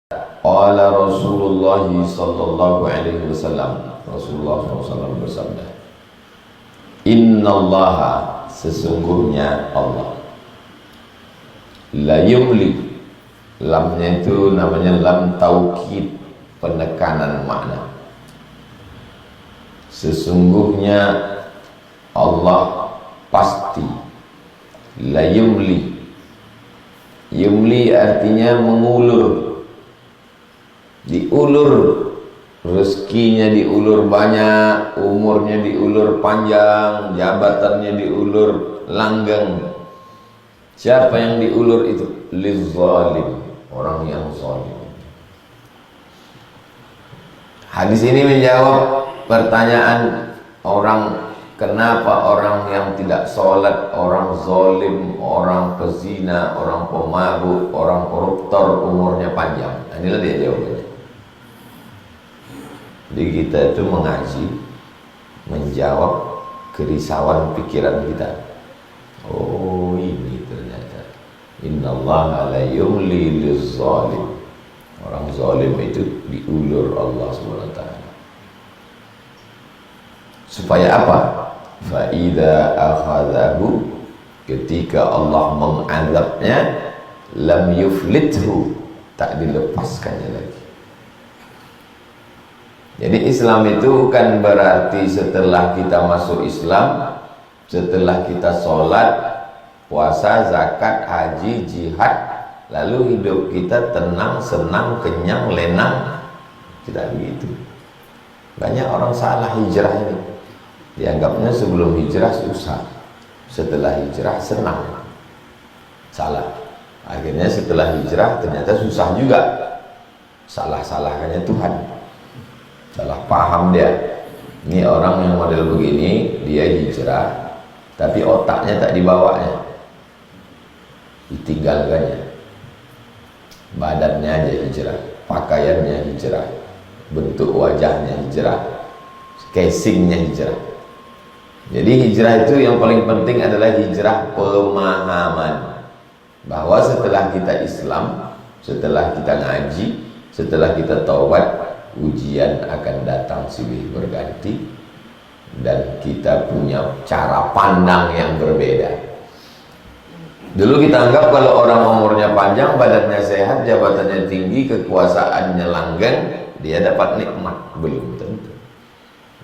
Qala Rasulullah sallallahu alaihi wasallam, Rasulullah SAW bersabda, Innallaha, sesungguhnya Allah, la yumli, lamnya itu namanya lam taukid, penekanan makna. Sesungguhnya Allah pasti, la yumli, yumli artinya mengulur, diulur, rezekinya diulur banyak, umurnya diulur panjang, jabatannya diulur langgeng. Siapa yang diulur itu? Lizalim, orang yang zalim. Hadis ini menjawab pertanyaan orang, kenapa orang yang tidak sholat, orang zalim, orang pezina, orang pemabuk, orang koruptor umurnya panjang. Inilah dia jawabannya. Jadi kita itu mengaji, menjawab kerisauan pikiran kita. Oh, ini ternyata Innallaha la yumli liz-zalim. Orang zalim itu diulur Allah SWT. Supaya apa? Fa idza akhadhahu, ketika Allah mengazabnya, lam yuflithu, tak dilepaskannya lagi. Jadi Islam itu bukan berarti setelah kita masuk Islam, setelah kita sholat, puasa, zakat, haji, jihad, lalu hidup kita tenang, senang, kenyang, lenang. Tidak begitu. Banyak orang salah hijrah ini. Dianggapnya sebelum hijrah susah, setelah hijrah senang. Salah. Akhirnya setelah hijrah ternyata susah juga. Salah-salahkannya Tuhan. Salah paham dia. Ini orang yang model begini, dia hijrah, tapi otaknya tak dibawanya, ditinggalkannya. Badannya aja hijrah, pakaiannya hijrah, bentuk wajahnya hijrah, casingnya hijrah. Jadi hijrah itu yang paling penting adalah hijrah pemahaman, bahwa setelah kita Islam, setelah kita ngaji, setelah kita taubat, ujian akan datang silih berganti, dan kita punya cara pandang yang berbeda. Dulu kita anggap kalau orang umurnya panjang, badannya sehat, jabatannya tinggi, kekuasaannya langgeng, dia dapat nikmat. Belum tentu.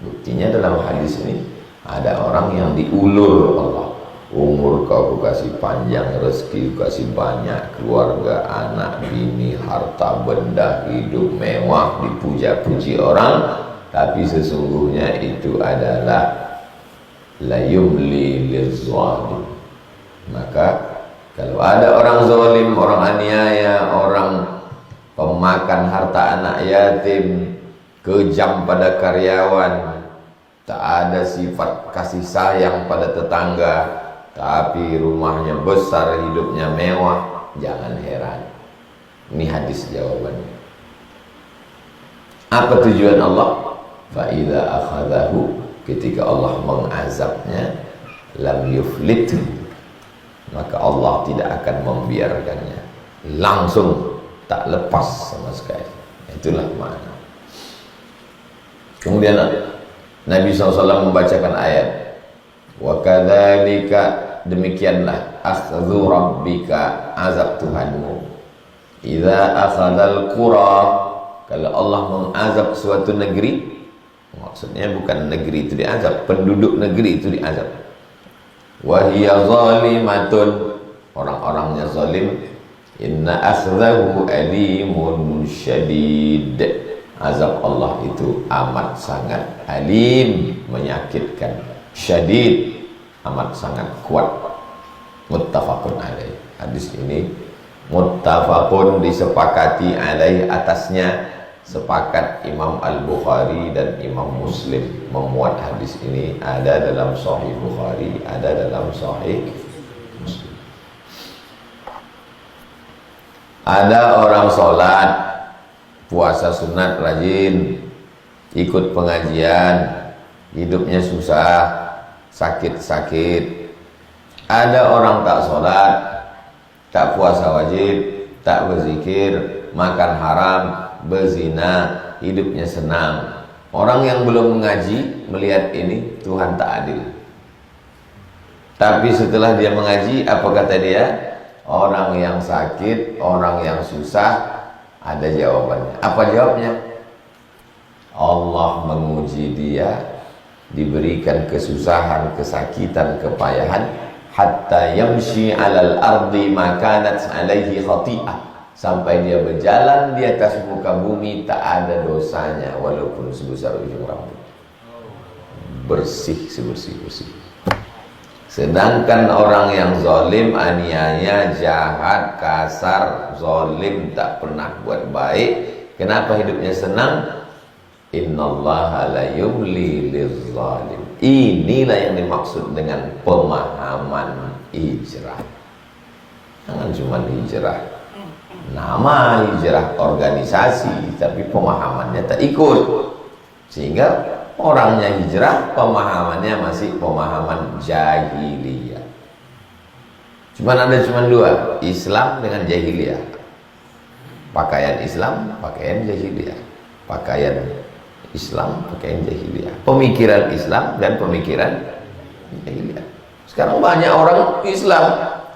Buktinya dalam hadis ini ada orang yang diulur Allah. Umur kau kasih panjang, rezeki kasih banyak, keluarga, anak, bini, harta, benda, hidup mewah, dipuja-puji orang, tapi sesungguhnya itu adalah la yumli liz-zalim. Maka kalau ada orang zalim, orang aniaya, orang pemakan harta anak yatim, kejam pada karyawan, tak ada sifat kasih sayang pada tetangga, tapi rumahnya besar, hidupnya mewah, jangan heran. Ini hadis jawabannya. Apa tujuan Allah? Fa idza akhadhahu, ketika Allah mengazabnya, lam yuflithu, maka Allah tidak akan membiarkannya, langsung tak lepas sama sekali. Itulah makna. Kemudian Nabi SAW membacakan ayat, wa kadzalika, demikianlah akhdhu rabbika, azab Tuhanmu, idza akhadzal qura, kalau Allah mengazab suatu negeri, maksudnya bukan negeri itu diazab, penduduk negeri itu diazab. Wa hiya zalimatun, orang-orangnya zalim, inna akhdahu alimun syadid, azab Allah itu amat sangat alim, menyakitkan, syadid, amat sangat kuat. Muttafaqun alaih. Hadis ini muttafaqun, disepakati alaih, atasnya sepakat Imam Al-Bukhari dan Imam Muslim memuat hadis ini. Ada dalam Sahih Bukhari, ada dalam Sahih Muslim. Ada orang sholat, puasa sunat rajin, ikut pengajian, hidupnya susah, sakit-sakit. Ada orang tak sholat, tak puasa wajib, tak berzikir, makan haram, berzina, hidupnya senang. Orang yang belum mengaji melihat ini, Tuhan tak adil. Tapi setelah dia mengaji, apa kata dia? Orang yang sakit, orang yang susah, ada jawabannya. Apa jawabnya? Allah menguji dia, diberikan kesusahan, kesakitan, kepayahan, hatta yamshi 'alal ardi ma kanat 'alaihi khati'ah. Sampai dia berjalan di atas muka bumi tak ada dosanya walaupun sebesar ujung rambut. Bersih sebersih-bersih. Sedangkan orang yang zalim, aniaya, jahat, kasar, zalim, tak pernah buat baik, kenapa hidupnya senang? Innallaha la yumli lizzalim. Inilah yang dimaksud dengan pemahaman hijrah. Jangan cuma hijrah nama, hijrah organisasi, tapi pemahamannya tak ikut, sehingga orangnya hijrah, pemahamannya masih pemahaman jahiliyah. Cuma dua, Islam dengan jahiliyah. Pakaian Islam, pakaian jahiliyah. Pakaian Islam, pakaian jahiliyah. Pemikiran Islam dan pemikiran jahiliyah. Sekarang banyak orang Islam,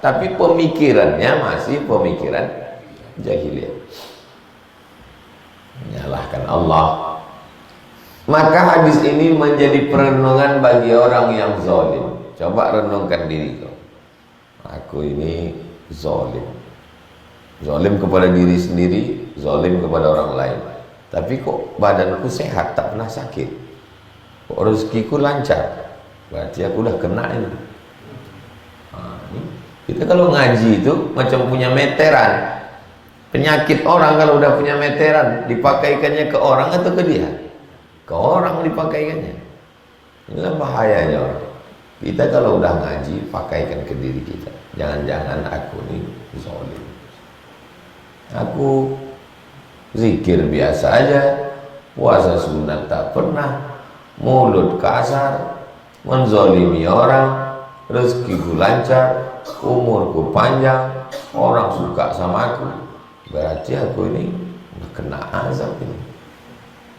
tapi pemikirannya masih pemikiran jahiliyah, menyalahkan Allah. Maka hadis ini menjadi perenungan bagi orang yang zalim. Coba renungkan diri kau. Aku ini zalim. Zalim kepada diri sendiri, zalim kepada orang lain. Tapi kok badanku sehat, tak pernah sakit. Kok rezekiku lancar. Berarti aku udah kena ini. Kita kalau ngaji itu macam punya meteran. Penyakit orang kalau udah punya meteran, dipakaikannya ke orang atau ke dia? Ke orang dipakaikannya. Inilah bahayanya orang. Kita kalau udah ngaji, pakaikan ke diri kita. Jangan-jangan aku ini zalim. Aku zikir biasa aja, puasa sunat tak pernah, mulut kasar, menzalimi orang, rezekiku lancar, umurku panjang, orang suka sama aku. Berarti aku ini kena azab ini.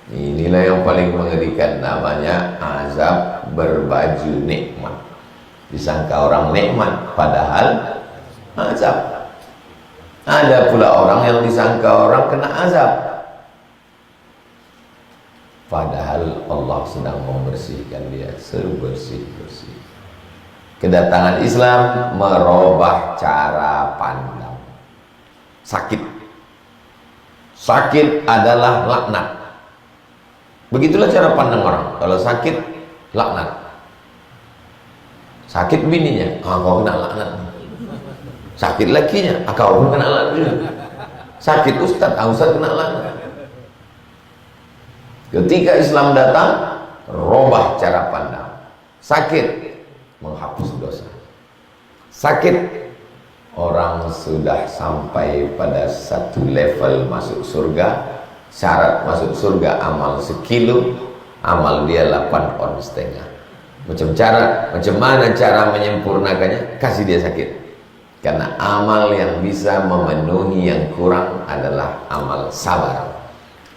Inilah yang paling mengerikan, namanya azab berbaju nikmat. Disangka orang nikmat, padahal azab. Ada pula orang yang disangka orang kena azab, padahal Allah sedang membersihkan dia sebersih-bersih. Kedatangan Islam merubah cara pandang. Sakit adalah laknat. Begitulah cara pandang orang. Kalau sakit, laknat. Sakit bininya, kau kena laknat. Sakit lakinya, kau pun kena laknat juga. Sakit ustaz, ustaz kena laknat. Ketika Islam datang, robah cara pandang. Sakit menghapus dosa. Sakit, orang sudah sampai pada satu level masuk surga. Syarat masuk surga amal 1 kilo, amal dia 8 on setengah. Macam mana cara menyempurnakannya? Kasih dia sakit. Karena amal yang bisa memenuhi yang kurang adalah amal sabar.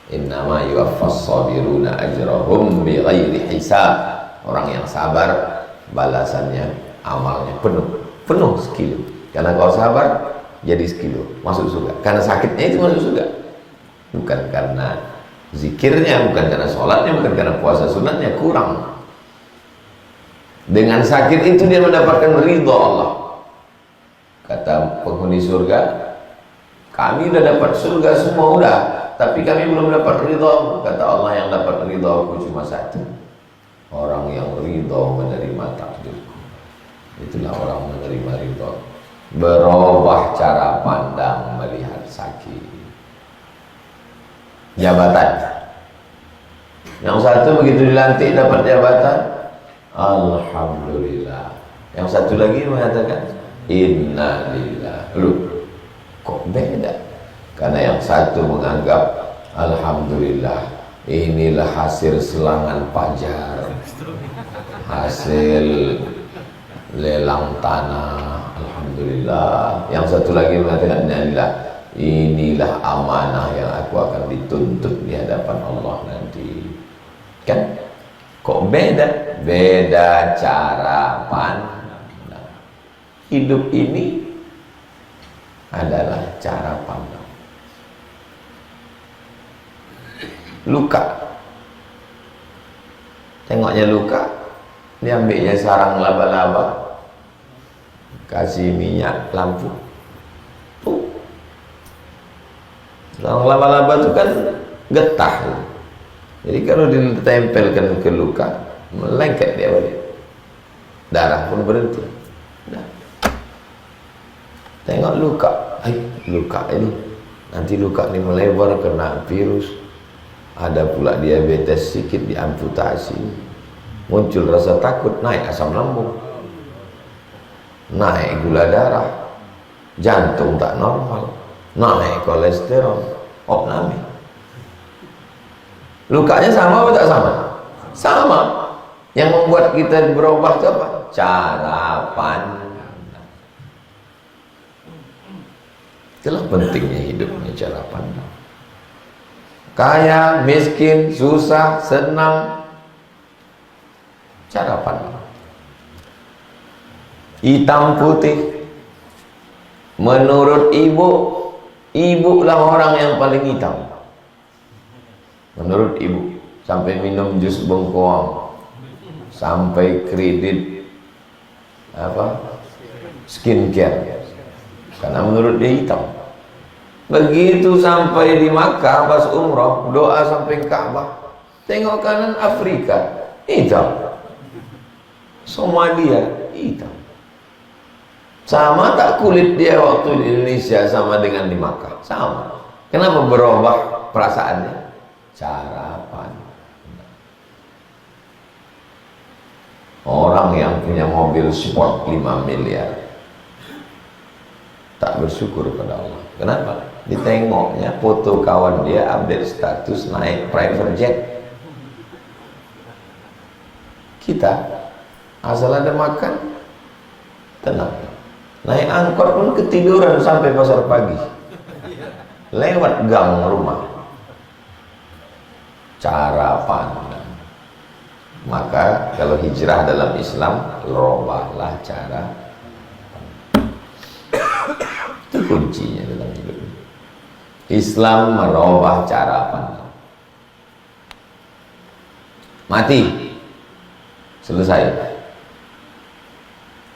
Innama yuwaffas sabiruna ajrahum bighairi hisab. Orang yang sabar, balasannya amalnya penuh 1 kilo. Karena kau sabar, jadi 1 kilo masuk surga. Karena sakitnya itu masuk surga. Bukan karena zikirnya, bukan karena sholatnya, bukan karena puasa sunatnya, kurang. Dengan sakit itu dia mendapatkan ridha Allah. Kata penghuni surga, kami udah dapat surga semua udah, tapi kami belum dapat ridha. Kata Allah, yang dapat ridha aku cuma satu, orang yang ridha menerima takdirku. Itulah orang menerima ridha. Berubah cara pandang melihat sakit. Jabatan, yang satu begitu dilantik dapat jabatan, alhamdulillah. Yang satu lagi mengatakan innalillah. Lu kok beda? Karena yang satu menganggap alhamdulillah, inilah hasil selangan pajar, hasil lelang tanah, alhamdulillah. Yang satu lagi mengatakan innalillah, inilah amanah yang aku akan dituntut di hadapan Allah nanti. Kan? Kok beda? Beda cara pandang. Hidup ini adalah cara pandang. Luka, tengoknya luka, diambilnya sarang laba-laba, kasih minyak lampu. Sarang laba-laba itu kan getah. Jadi kalau ditempelkan ke luka, melengket dia balik. Darah pun berhenti. Nah. Tengok luka. Luka ini. Nanti luka ini melebar kena virus. Ada pula diabetes sedikit diamputasi. Muncul rasa takut, naik asam lambung. Naik gula darah. Jantung tak normal. Naik kolesterol. Opname. Lukanya sama atau tak sama? Sama. Yang membuat kita berubah itu apa? Cara pandang. Itulah pentingnya hidupnya cara pandang. Kaya, miskin, susah, senang, cara pandang. Hitam putih. Menurut ibu lah orang yang paling hitam. Menurut ibu, sampai minum jus bengkoang, sampai kredit skincare, karena menurut dia hitam. Begitu sampai di Makkah pas umroh, doa sampai Ka'bah, tengok kanan Afrika, hitam. Somalia, hitam. Sama tak kulit dia waktu di Indonesia sama dengan di Makkah? Sama. Kenapa berubah perasaannya? Cara pandang. Orang yang punya mobil sport 5 miliar tak bersyukur kepada Allah. Kenapa? Ditengoknya foto kawan dia update status naik private jet. Kita asal ada makan tenang. Naik angkot pun ketiduran sampai pasar pagi. Lewat gang rumah. Cara pandang. Maka kalau hijrah dalam Islam, robahlah cara pandang. Itu kuncinya dalam hidup. Islam merubah cara pandang. Mati, selesai.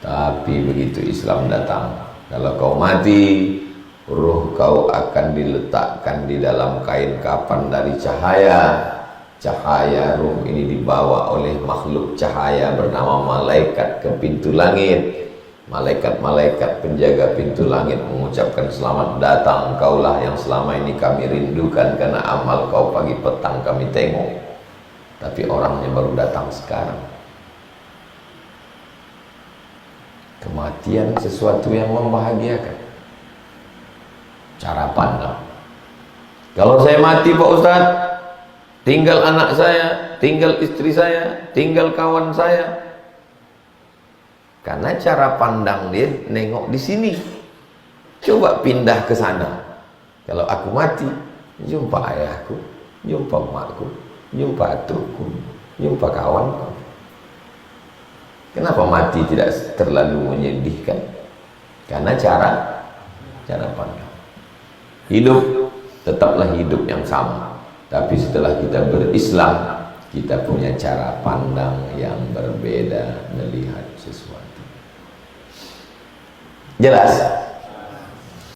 Tapi begitu Islam datang, kalau kau mati, ruh kau akan diletakkan di dalam kain kafan dari cahaya. Cahaya ruh ini dibawa oleh makhluk cahaya bernama malaikat ke pintu langit. Malaikat-malaikat penjaga pintu langit mengucapkan selamat datang, kaulah yang selama ini kami rindukan, karena amal kau pagi petang kami tengok, tapi orangnya baru datang sekarang. Kematian sesuatu yang membahagiakan. Cara pandang. Kalau saya mati Pak Ustadz, tinggal anak saya, tinggal istri saya, tinggal kawan saya. Karena cara pandang dia nengok di sini. Coba pindah ke sana. Kalau aku mati, jumpa ayahku, jumpa emakku, jumpa atukku, jumpa kawanku. Kenapa mati tidak terlalu menyedihkan? Karena cara pandang. Hidup tetaplah hidup yang sama. Tapi setelah kita berislam, kita punya cara pandang yang berbeda melihat sesuatu. Jelas?